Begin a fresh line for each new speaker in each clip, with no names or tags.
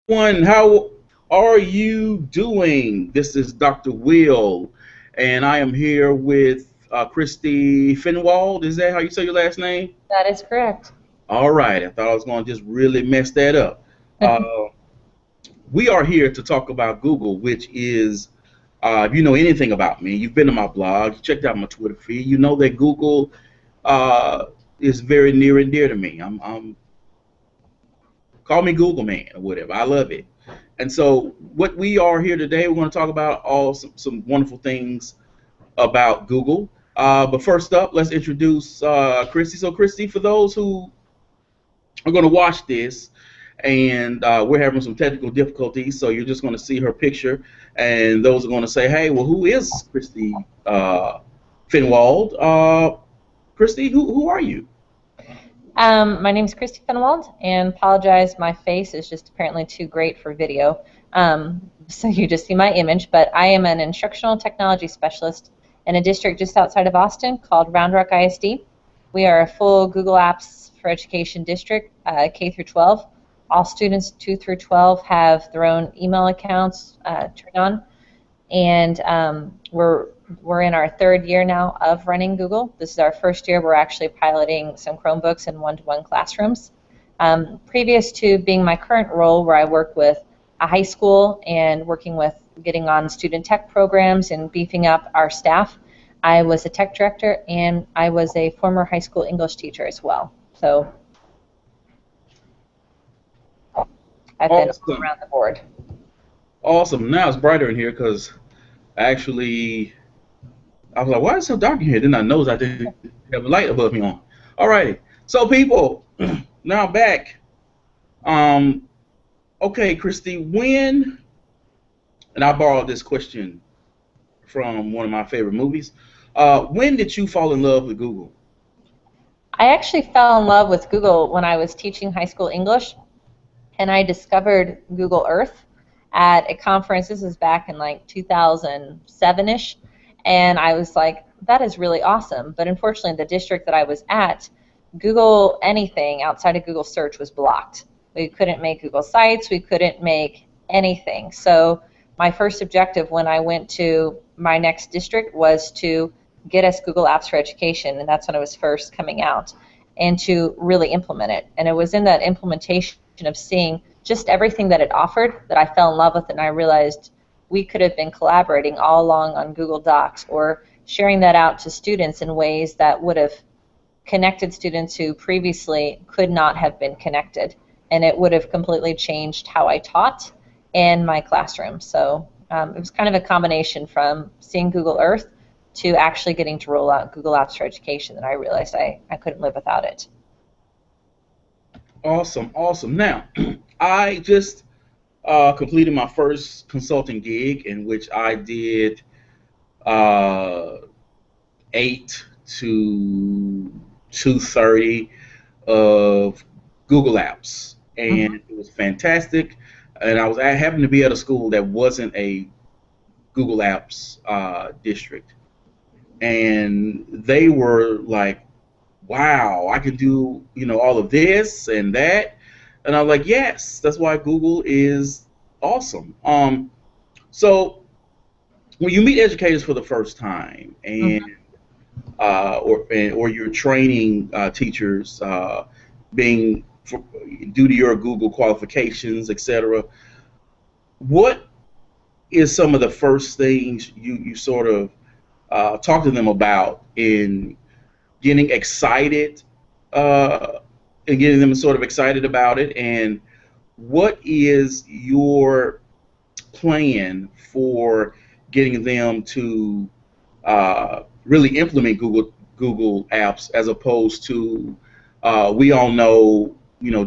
How are you doing? This is Dr. Will, and I am here with Christy Fennewald. Is that how you say your last name?
That is correct.
All right, I thought I was going to just really mess that up. Uh, we are here to talk about Google, which is, if you know anything about me, you've been to my blog, you checked out my Twitter feed, you know that Google uh, is very near and dear to me. I'm call me Google man or whatever. I love it. And so, what we are here today, we're going to talk about some wonderful things about Google. But first up, let's introduce Christy. So, Christy, for those who are going to watch this, and we're having some technical difficulties, so you're just going to see her picture, and those are going to say, "Hey, well, who is Christy Fennewald?" Christy, who are you?
My name is Christy Fennewald, and apologize, my face is just apparently too great for video. So you just see my image, but I am an instructional technology specialist in a district just outside of Austin called Round Rock ISD. We are a full Google Apps for Education district, K through 12. All students 2 through 12 have their own email accounts turned on, and we're in our third year now of running Google. This is our first year we're actually piloting some Chromebooks in one-to-one classrooms. Previous to being my current role, where I work with a high school and working with getting on student tech programs and beefing up our staff, I was a tech director and I was a former high school English teacher as well. So I've been all
Awesome,
around the board.
awesome. Now it's brighter in here because actually I was like, why is it so dark in here? Then I noticed I didn't have a light above me on. All righty. So people, now back. Um, okay, Christy, and I borrowed this question from one of my favorite movies. When did you fall in love with Google?
I actually fell in love with Google when I was teaching high school English, and I discovered Google Earth at a conference. This was back in like 2007-ish, and I was like, that is really awesome. But unfortunately, the district that I was at, Google anything outside of Google search was blocked. We couldn't make Google Sites, we couldn't make anything. So my first objective when I went to my next district was to get us Google Apps for Education, and that's when it was first coming out, and to really implement it. And it was in that implementation of seeing just everything that it offered that I fell in love with, and I realized we could have been collaborating all along on Google Docs or sharing that out to students in ways that would have connected students who previously could not have been connected, and it would have completely changed how I taught in my classroom. So it was kind of a combination from seeing Google Earth to actually getting to roll out Google Apps for Education that I realized I couldn't live without it.
Awesome, awesome. Now, I just completed my first consulting gig in which I did uh, 8 to 2:30 of Google Apps, and
Mhm.
it was fantastic. And I happened to be at a school that wasn't a Google Apps district, and they were like, "Wow, I can do all of this and that," and I'm like, "Yes, that's why Google is awesome." So when you meet educators for the first time, and
Mhm.
or you're training teachers, being due to your Google qualifications, etc. What is some of the first things you sort of talk to them about in getting excited, uh, and getting them sort of excited about it? And what is your plan for getting them to really implement Google Apps, as opposed to we all know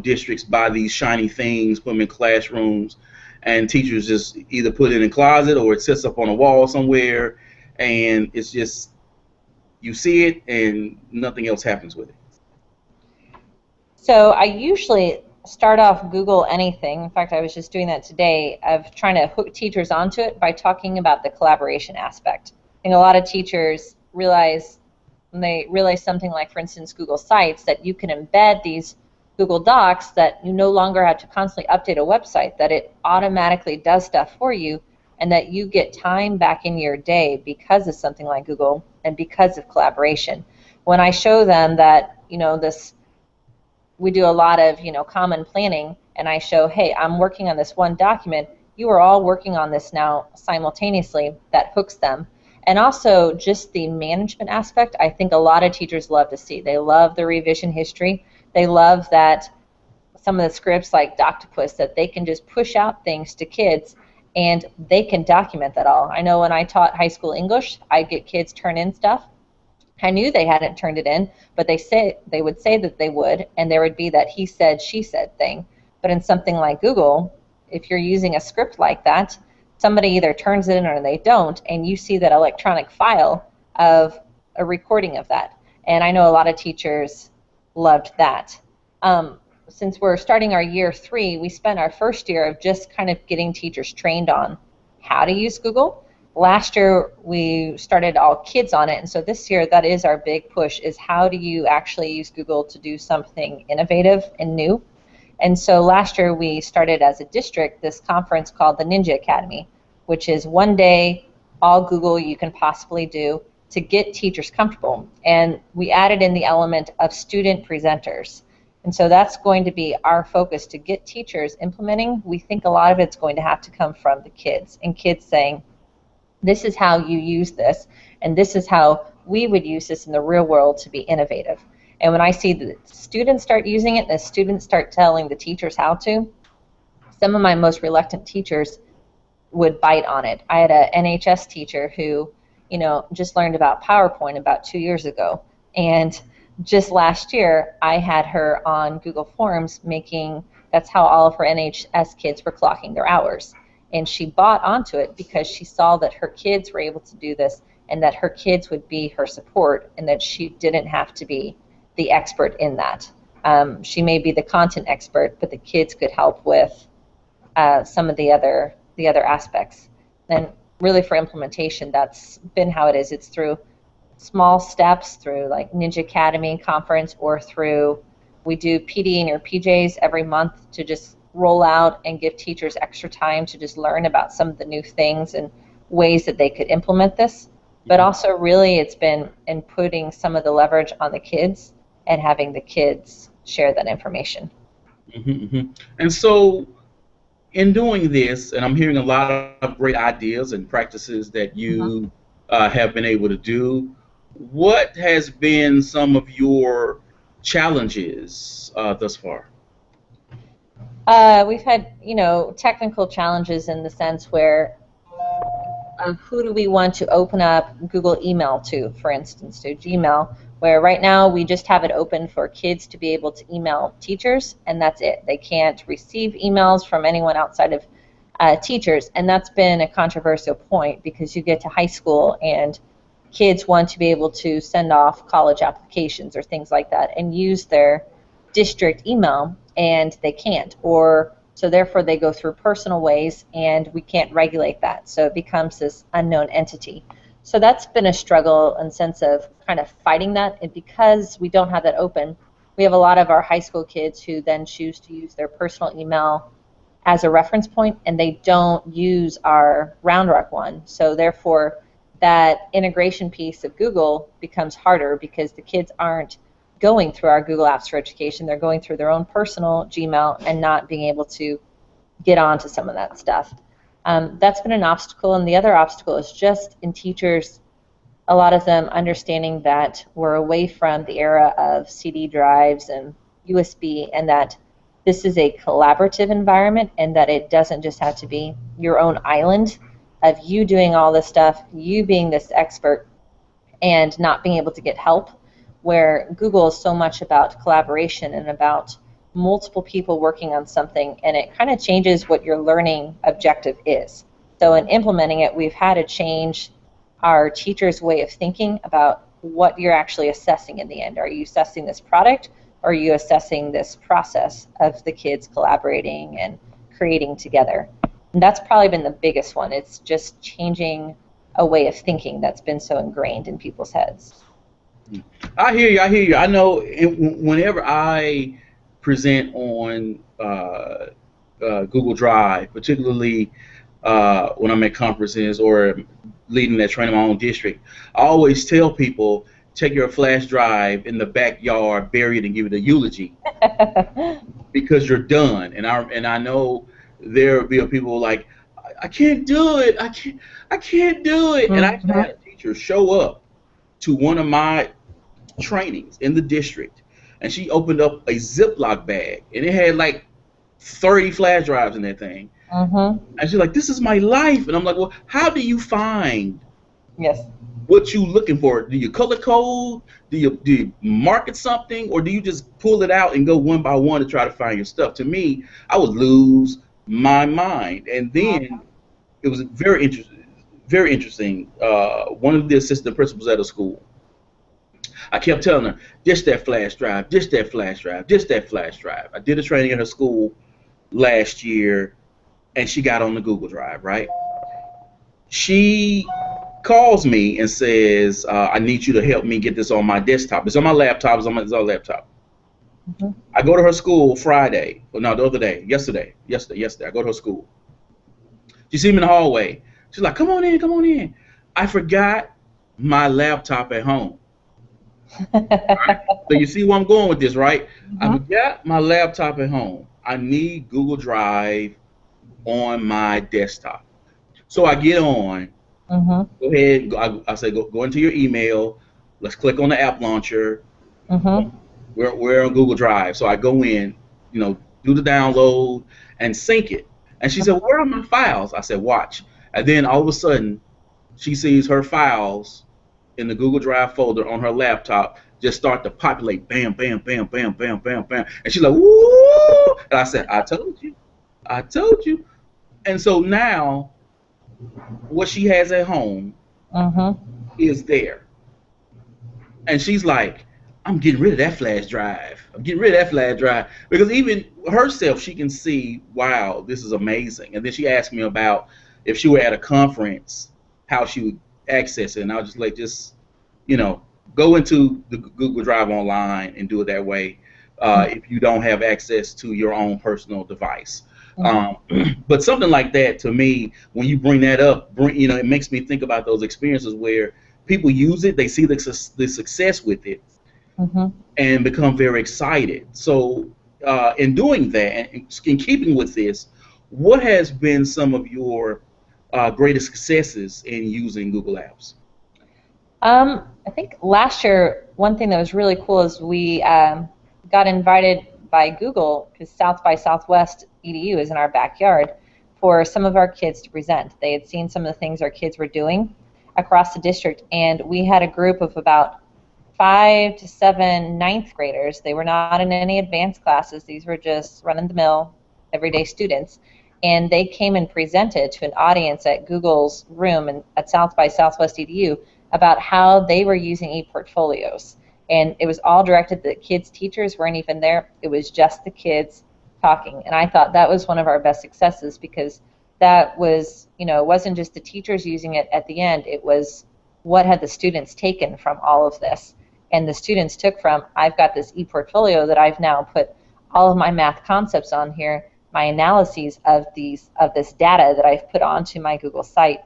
districts buy these shiny things, put them in classrooms, and teachers just either put it in a closet or it sits up on a wall somewhere, and it's just you see it and nothing else happens with it.
So I usually start off Google anything. In fact, I was just doing that today of trying to hook teachers onto it by talking about the collaboration aspect. I think a lot of teachers realize when they realize something like, for instance, Google Sites, that you can embed these Google Docs that you no longer have to constantly update a website, that it automatically does stuff for you, and that you get time back in your day because of something like Google and because of collaboration. When I show them that, this, we do a lot of, common planning, and I show, hey, I'm working on this one document, you are all working on this now simultaneously, that hooks them. And also just the management aspect, I think a lot of teachers love to see. They love the revision history. They love that some of the scripts like Doctopus, that they can just push out things to kids and they can document that all. I know when I taught high school English, I'd get kids turn in stuff. I knew they hadn't turned it in, but they would say that they would, and there would be that he said, she said thing. But in something like Google, if you're using a script like that, somebody either turns it in or they don't, and you see that electronic file of a recording of that. And I know a lot of teachers loved that. Since we're starting our year 3, we spent our first year of just kind of getting teachers trained on how to use Google. Last year we started all kids on it, and so this year that is our big push, is how do you actually use Google to do something innovative and new. And so last year we started as a district this conference called the Ninja Academy, which is one day all Google you can possibly do to get teachers comfortable. And we added in the element of student presenters. And so that's going to be our focus, to get teachers implementing. We think a lot of it's going to have to come from the kids, and kids saying, this is how you use this, and this is how we would use this in the real world to be innovative. And when I see the students start using it and the students start telling the teachers how to, some of my most reluctant teachers would bite on it. I had an NHS teacher who, just learned about PowerPoint about 2 years ago. And just last year, I had her on Google Forms that's how all of her NHS kids were clocking their hours. And she bought onto it because she saw that her kids were able to do this, and that her kids would be her support, and that she didn't have to be the expert in that. She may be the content expert, but the kids could help with some of the other aspects. And really for implementation, that's been how it is. It's through small steps, through like Ninja Academy conference, or through, we do PD in your PJs every month to just roll out and give teachers extra time to just learn about some of the new things and ways that they could implement this. But also really it's been in putting some of the leverage on the kids and having the kids share that information.
And so in doing this, and I'm hearing a lot of great ideas and practices that you have been able to do, what has been some of your challenges thus far?
We've had, technical challenges in the sense where who do we want to open up Google email to, for instance, to Gmail, where right now we just have it open for kids to be able to email teachers, and that's it. They can't receive emails from anyone outside of teachers, and that's been a controversial point, because you get to high school and kids want to be able to send off college applications or things like that and use their district email, and they can't, or so therefore they go through personal ways, and we can't regulate that, so it becomes this unknown entity. So that's been a struggle in the sense of kind of fighting that, and because we don't have that open, we have a lot of our high school kids who then choose to use their personal email as a reference point, and they don't use our Round Rock one, so therefore that integration piece of Google becomes harder, because the kids aren't going through our Google Apps for Education. They're going through their own personal Gmail and not being able to get onto some of that stuff. That's been an obstacle, and the other obstacle is just in teachers, a lot of them understanding that we're away from the era of CD drives and USB, and that this is a collaborative environment, and that it doesn't just have to be your own island of you doing all this stuff, you being this expert, and not being able to get help, where Google is so much about collaboration and about multiple people working on something, and it kind of changes what your learning objective is. So in implementing it, we've had to change our teachers' way of thinking about what you're actually assessing in the end. Are you assessing this product, or are you assessing this process of the kids collaborating and creating together? And that's probably been the biggest one. It's just changing a way of thinking that's been so ingrained in people's heads.
I hear you. I know whenever I present on Google Drive, particularly when I'm at conferences or leading that training in my own district. I always tell people, take your flash drive in the backyard, bury it, and give it a eulogy because you're done. And I know there'll be people like, I can't do it. I can't do it. And I actually had a teacher show up to one of my trainings in the district, and she opened up a Ziploc bag, and it had like 30 flash drives in that thing. And she's like, "This is my life." And I'm like, "Well, how do you find
Yes.
what you looking for? Do you color code? Do you market something, or do you just pull it out and go one by one to try to find your stuff?" To me, I would lose my mind. And then it was very interesting. Very interesting. One of the assistant principals at a school, I kept telling her, "Dish that flash drive, dish that flash drive, dish that flash drive." I did a training at her school last year, and she got on the Google Drive, right? She calls me and says, "I need you to help me get this on my desktop. It's on my laptop. It's on my laptop." I go to her school Friday. Well, no, the other day. Yesterday. I go to her school. She sees me in the hallway. She's like, "Come on in, come on in." I forgot my laptop at home. Right? So you see where I'm going with this, right? I forgot my laptop at home. I need Google Drive on my desktop. So I get on. Go ahead. I say, go into your email. Let's click on the app launcher. We're on Google Drive. So I go in, do the download and sync it. And she said, "Where are my files?" I said, "Watch." And then all of a sudden, she sees her files in the Google Drive folder on her laptop just start to populate. Bam, bam, bam, bam, bam, bam, bam. And she's like, "Woo!" And I said, "I told you. I told you." And so now, what she has at home is there. And she's like, "I'm getting rid of that flash drive. I'm getting rid of that flash drive." Because even herself, she can see, wow, this is amazing. And then she asked me about if she were at a conference, how she would access it. And I was just like, go into the Google Drive online and do it that way if you don't have access to your own personal device. But something like that, to me, when you bring that up, it makes me think about those experiences where people use it, they see the success with it, and become very excited. So in doing that, and in keeping with this, what has been some of your greatest successes in using Google Apps?
I think last year, one thing that was really cool is we got invited by Google, because South by Southwest EDU is in our backyard, for some of our kids to present. They had seen some of the things our kids were doing across the district, and we had a group of about 5 to 7 ninth graders. They were not in any advanced classes. These were just run-of-the-mill, everyday students. And they came and presented to an audience at Google's room at South by Southwest EDU about how they were using e-portfolios. And it was all directed that kids. Teachers weren't even there. It was just the kids talking. And I thought that was one of our best successes, because that was, it wasn't just the teachers using it at the end. It was what had the students taken from all of this. And the students took from, I've got this e-portfolio that I've now put all of my math concepts on here, my analyses of this data that I've put onto my Google site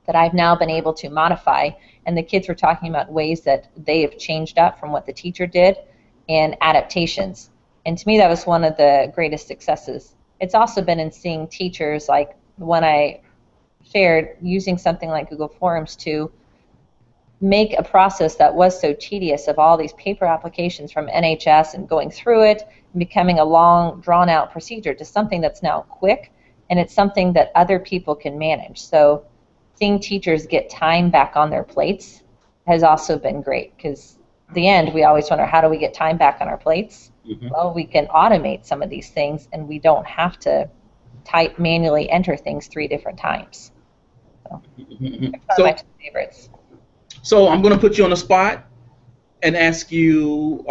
that I've now been able to modify. And the kids were talking about ways that they have changed up from what the teacher did and adaptations. And to me, that was one of the greatest successes. It's also been in seeing teachers, like when I shared using something like Google Forms to make a process that was so tedious of all these paper applications from NHS and going through it and becoming a long, drawn-out procedure to something that's now quick, and it's something that other people can manage. So seeing teachers get time back on their plates has also been great, because at the end, we always wonder, how do we get time back on our plates? Well, we can automate some of these things, and we don't have to manually enter things 3 different times. So, that's one of my favorites.
So I'm going to put you on the spot and ask you,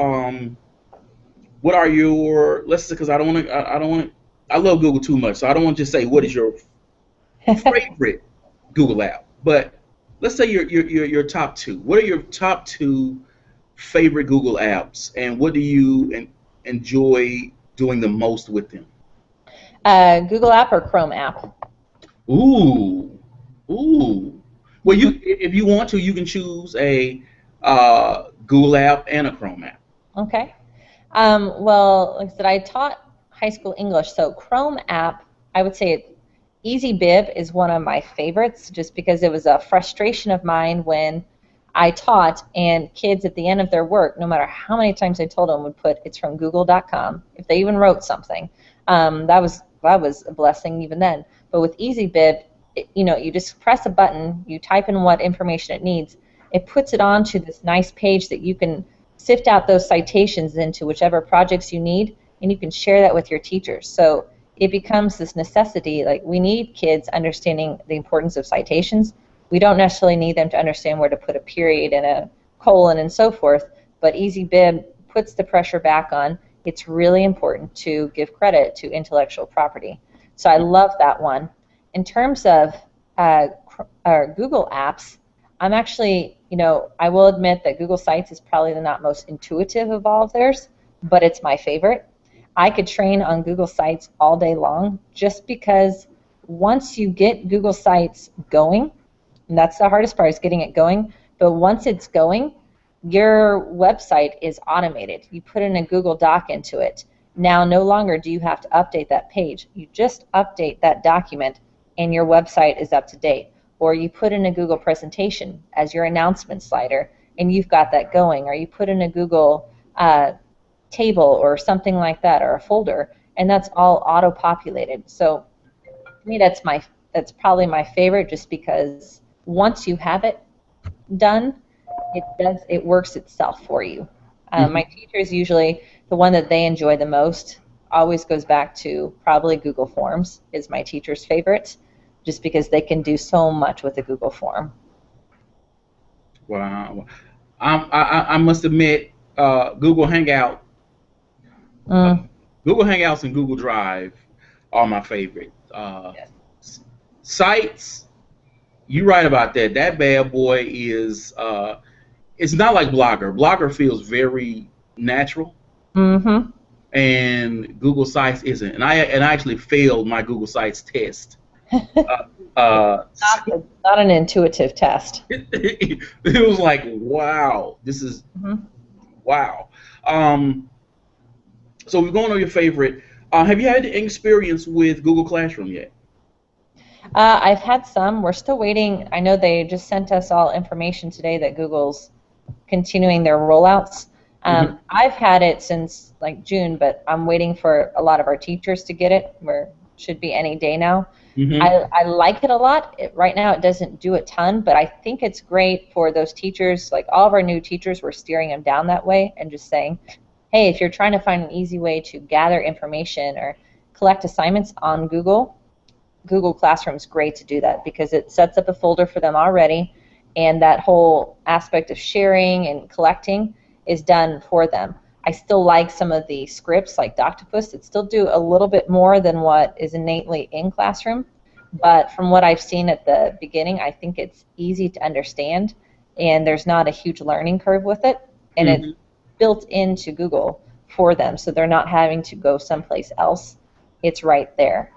what are your, let's say, because I love Google too much, so I don't want to just say what is your favorite Google app, but let's say your top 2. What are your top 2 favorite Google apps, and what do you, and enjoy doing the most with them?
Google app or Chrome app?
Ooh, ooh. Well, if you want to, you can choose a Google app and a Chrome app.
Okay. Well, like I said, I taught high school English, so Chrome app, I would say Easy Bib is one of my favorites just because it was a frustration of mine when I taught and kids at the end of their work, no matter how many times I told them, would put it's from google.com if they even wrote something. That was a blessing even then. But with Easy Bib, you just press a button, you type in what information it needs, it puts it onto this nice page that you can sift out those citations into whichever projects you need, and you can share that with your teachers. So it becomes this necessity, like we need kids understanding the importance of citations. We don't necessarily need them to understand where to put a period and a colon and so forth, but Easy Bib puts the pressure back on. It's really important to give credit to intellectual property. So I love that one. In terms of Google apps, I'm actually, I will admit that Google Sites is probably the not most intuitive of all of theirs, but it's my favorite. I could train on Google Sites all day long just because once you get Google Sites going, and that's the hardest part is getting it going, but once it's going, your website is automated. You put in a Google Doc into it. Now no longer do you have to update that page. You just update that document and your website is up to date. Or you put in a Google presentation as your announcement slider and you've got that going. Or you put in a Google table or something like that, or a folder, and that's all auto-populated. So to me, that's probably my favorite, just because once you have it done, it works itself for you. My teachers usually, the one that they enjoy the most always goes back to probably Google Forms is my teacher's favorite, just because they can do so much with a Google form.
Wow. I must admit, Google Hangout,
Mm.
Google Hangouts and Google Drive are my favorite.
Yes.
Sites, you're right about that. That bad boy is, it's not like Blogger. Blogger feels very natural,
Mm-hmm.
and Google Sites isn't. And I actually failed my Google Sites test. Uh,
Not an intuitive test.
it was like, wow, this is
Mm-hmm.
wow. So we're going on your favorite. Have you had any experience with Google Classroom yet?
I've had some. We're still waiting. I know they just sent us all information today that Google's continuing their rollouts.
Hmm.
I've had it since like June, but I'm waiting for a lot of our teachers to get it. Where should be any day now.
Hmm.
I like it a lot. Right now it doesn't do a ton, but I think it's great for those teachers. Like all of our new teachers, we're steering them down that way and just saying, hey, if you're trying to find an easy way to gather information or collect assignments on Google Classroom is great to do that because it sets up a folder for them already, and that whole aspect of sharing and collecting is done for them. I still like some of the scripts like Doctopus that still do a little bit more than what is innately in Classroom, but from what I've seen at the beginning, I think it's easy to understand, and there's not a huge learning curve with it, and it's
Hmm.
built into Google for them, so they're not having to go someplace else. It's right there.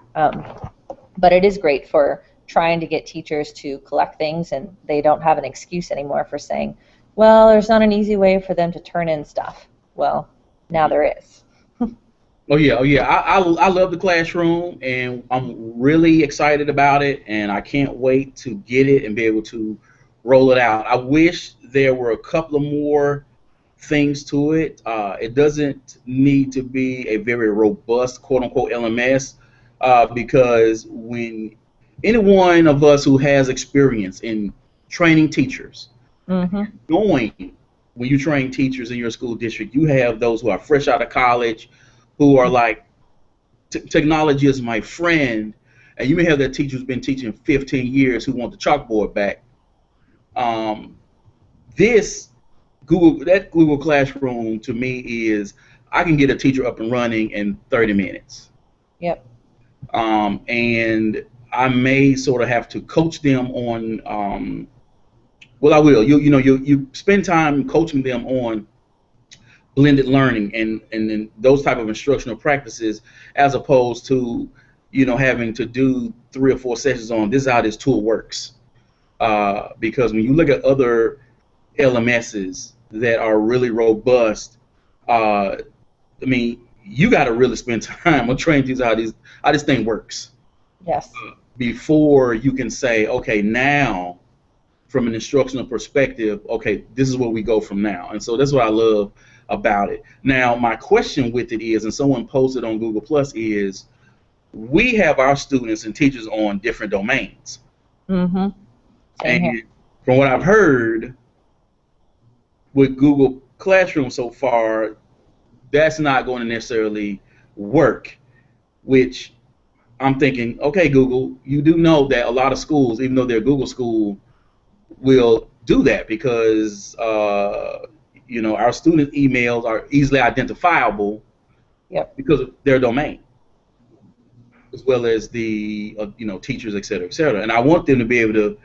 But it is great for trying to get teachers to collect things, and they don't have an excuse anymore for saying, well, there's not an easy way for them to turn in stuff. Well, now there is.
Oh yeah, oh yeah. I love the Classroom, and I'm really excited about it, and I can't wait to get it and be able to roll it out. I wish there were a couple of more things to it. It doesn't need to be a very robust quote unquote LMS, because when any one of us who has experience in training teachers,
Mm-hmm.
knowing when you train teachers in your school district, you have those who are fresh out of college, who are like, technology is my friend, and you may have that teacher who's been teaching 15 years who want the chalkboard back. Um, this Google Classroom to me is, I can get a teacher up and running in 30 minutes,
Yep.
and I may sort of have to coach them on. Well, I will. You spend time coaching them on blended learning and then those type of instructional practices, as opposed to having to do 3 or 4 sessions on this is how this tool works. Because when you look at other LMSs that are really robust, I mean, you got to really spend time on training these how this thing works
Yes.
before you can say, okay, now from an instructional perspective, okay, this is where we go from now. And so that's what I love about it. Now, my question with it is, and someone posted on Google Plus, is we have our students and teachers on different domains.
Mm-hmm. Same
And
here.
from what I've heard with Google Classroom so far, that's not going to necessarily work, which I'm thinking, okay, Google, you do know that a lot of schools, even though they're Google school, will do that because our student emails are easily identifiable
Yep.
because of their domain, as well as the teachers, et cetera, et cetera. And I want them to be able to,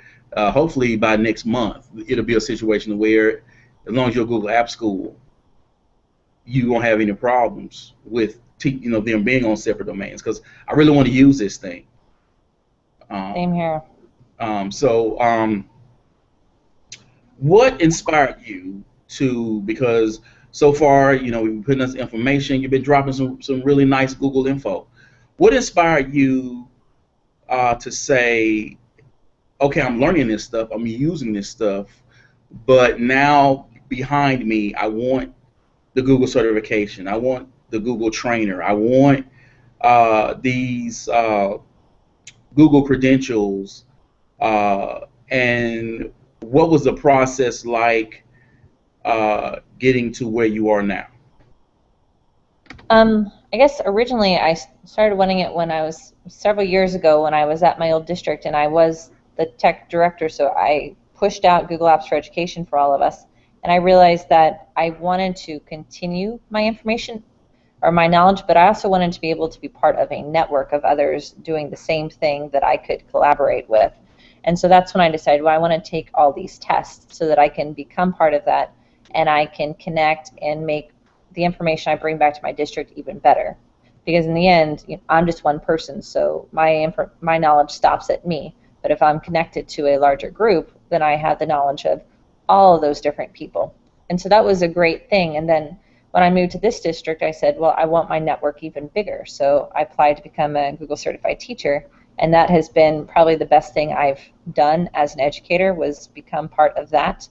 hopefully by next month, it'll be a situation where, as long as you're a Google App School, you won't have any problems with them being on separate domains, because I really want to use this thing.
Same here.
What inspired you to, because so far, we've been putting us information, you've been dropping some really nice Google info. What inspired you to say, okay, I'm learning this stuff, I'm using this stuff, but now behind me, I want the Google certification, I want the Google trainer, I want these Google credentials, and what was the process like getting to where you are now?
I guess originally I started wanting it when I was several years ago when I was at my old district and I was the tech director, so I pushed out Google Apps for Education for all of us. And I realized that I wanted to continue my information or my knowledge, but I also wanted to be able to be part of a network of others doing the same thing that I could collaborate with. And so that's when I decided, well, I want to take all these tests so that I can become part of that and I can connect and make the information I bring back to my district even better. Because in the end, I'm just one person, so my knowledge stops at me. But if I'm connected to a larger group, then I have the knowledge of all of those different people. And so that was a great thing. And then when I moved to this district, I said, well, I want my network even bigger. So I applied to become a Google certified teacher. And that has been probably the best thing I've done as an educator, was become part of that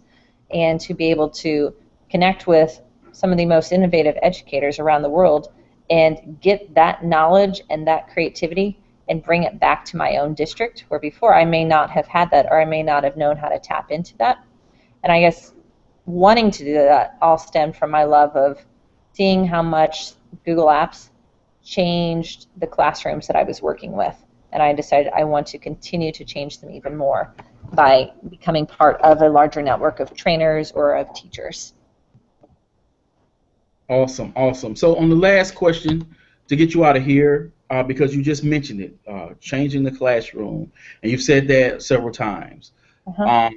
and to be able to connect with some of the most innovative educators around the world and get that knowledge and that creativity and bring it back to my own district, where before I may not have had that or I may not have known how to tap into that. And I guess wanting to do that all stemmed from my love of seeing how much Google Apps changed the classrooms that I was working with. And I decided I want to continue to change them even more by becoming part of a larger network of trainers or of teachers.
Awesome, awesome. So on the last question, to get you out of here, because you just mentioned it, changing the classroom, and you've said that several times.
Uh-huh.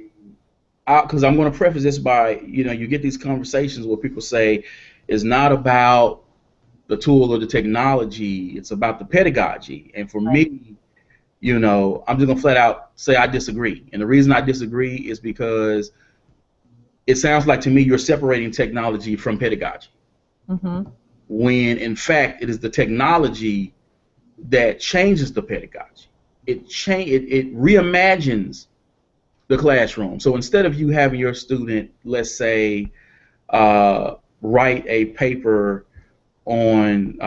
Because I'm going to preface this by, you get these conversations where people say it's not about the tool or the technology, it's about the pedagogy. And for
Right.
me, I'm just going to flat out say I disagree. And the reason I disagree is because it sounds like to me you're separating technology from pedagogy.
Mm-hmm.
When in fact it is the technology that changes the pedagogy. It reimagines the classroom. So instead of you having your student, let's say, write a paper on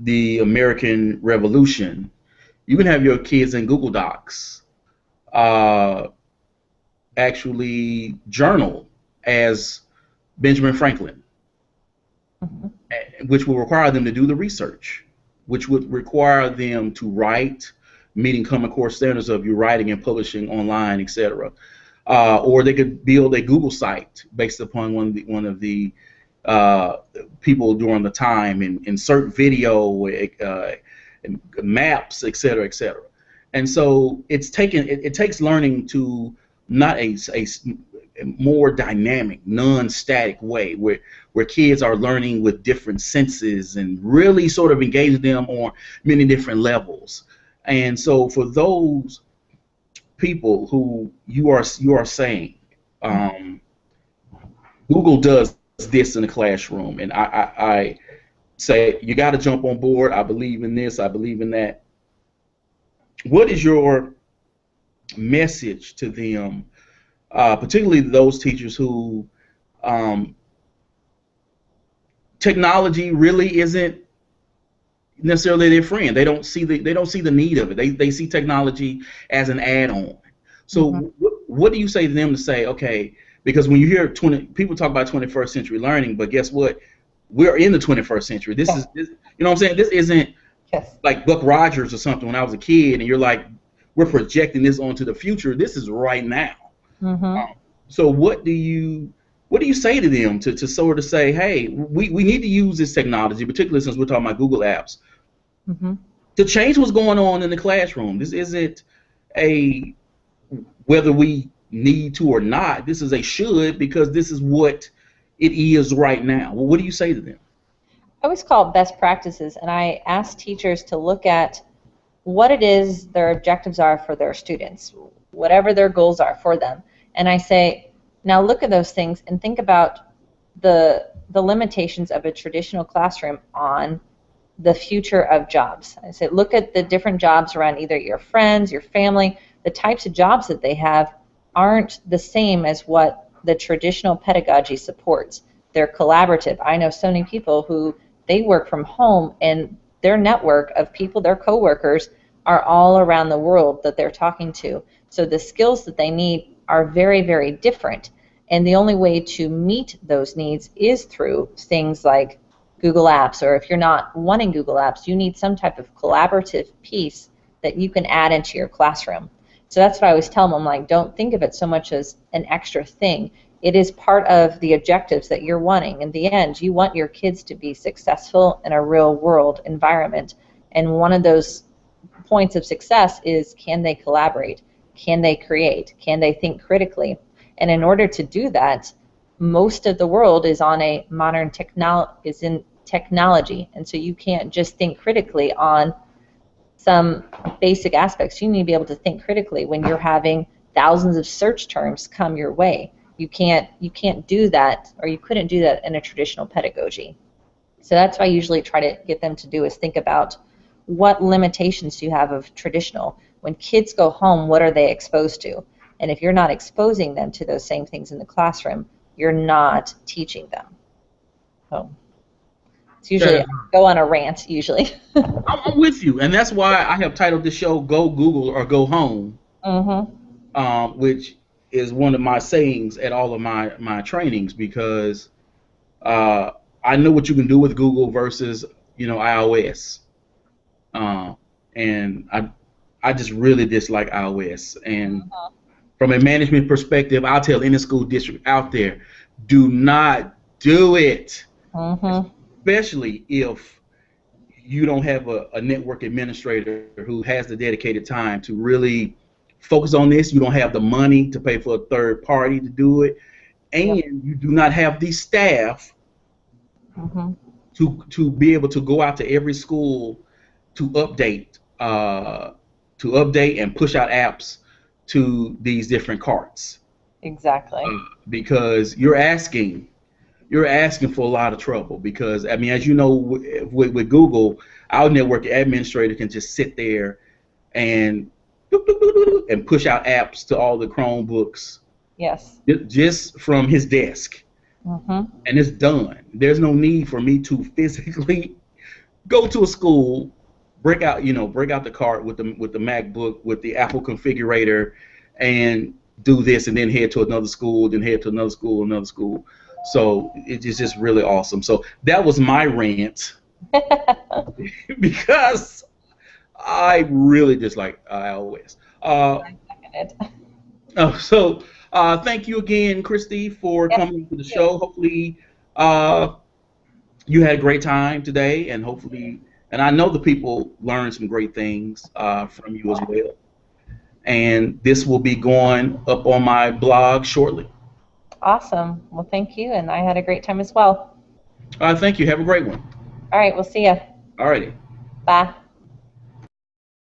the American Revolution, you can have your kids in Google Docs actually journal as Benjamin Franklin, which will require them to do the research, which would require them to write, meeting common core standards of you writing and publishing online, etc. Or they could build a Google site based upon one of the people during the time and insert video, maps, etc., etc. And so it takes learning to not more dynamic, non-static way where kids are learning with different senses and really sort of engaging them on many different levels. And so for those people who you are saying, um, Google does this in the classroom, and I say you got to jump on board. I believe in this. I believe in that. What is your message to them, particularly those teachers who um, technology really isn't necessarily their friend? They don't see the need of it. They see technology as an add-on. So
Mm-hmm.
what do you say to them to say, okay, because when you hear 20 people talk about 21st century learning, but guess what? We're in the 21st century. This
Yeah.
is this, you know what I'm saying? This isn't
Yes.
like Buck Rogers or something when I was a kid, and you're like, we're projecting this onto the future. This is right now.
Mm-hmm.
Um, so what do you say to them to sort of say, hey, we need to use this technology, particularly since we're talking about Google Apps,
Mm-hmm.
to change what's going on in the classroom. This isn't a whether we need to or not. This is a should, because this is what it is right now. Well, what do you say to them?
I always call it best practices, and I ask teachers to look at what it is their objectives are for their students, whatever their goals are for them. And I say, now look at those things and think about the limitations of a traditional classroom on the future of jobs. I say, look at the different jobs around either your friends, your family. The types of jobs that they have aren't the same as what the traditional pedagogy supports. They're collaborative. I know so many people who they work from home, and their network of people, their coworkers, are all around the world that they're talking to. So the skills that they need are very, very different. And the only way to meet those needs is through things like Google Apps, or if you're not wanting Google Apps, you need some type of collaborative piece that you can add into your classroom. So that's what I always tell them. I'm like, don't think of it so much as an extra thing. It is part of the objectives that you're wanting. In the end, you want your kids to be successful in a real world environment. And one of those points of success is, can they collaborate? Can they create? Can they think critically? And in order to do that, most of the world is on a modern is in technology. And so you can't just think critically on some basic aspects. You need to be able to think critically when you're having thousands of search terms come your way. You can't do that, or you couldn't do that in a traditional pedagogy. So that's what I usually try to get them to do, is think about what limitations do you have of traditional. When kids go home, what are they exposed to? And if you're not exposing them to those same things in the classroom, you're not teaching them. So it's usually, I go on a rant usually.
I'm with you, and that's why I have titled this show "Go Google or Go Home,"
Mm-hmm.
which is one of my sayings at all of my trainings, because uh, I know what you can do with Google versus iOS, uh, and I just really dislike iOS. And from a management perspective, I'll tell any school district out there, do not do it,
Mm-hmm.
especially if you don't have a network administrator who has the dedicated time to really focus on this. You don't have the money to pay for a third party to do it, and
Yep.
you do not have the staff
Mm-hmm.
to be able to go out to every school to update and push out apps to these different carts,
Exactly.
because you're asking for a lot of trouble. Because I mean, as you know, with Google, our network administrator can just sit there and push out apps to all the Chromebooks
Yes.
just from his desk,
Mm-hmm.
and it's done. There's no need for me to physically go to a school, break out the cart with the MacBook with the Apple configurator, and do this, and then head to another school, then head to another school. So it's just really awesome. So that was my rant because I really dislike iOS.
I second it.
Thank you again, Christy, for
Yes,
coming to the
thank
show. Hopefully, uh, you had a great time today, and I know the people learned some great things from you as well. And this will be going up on my blog shortly.
Awesome. Well, thank you, and I had a great time as well.
Thank you. Have a great one.
All right, we'll see you.
All righty.
Bye.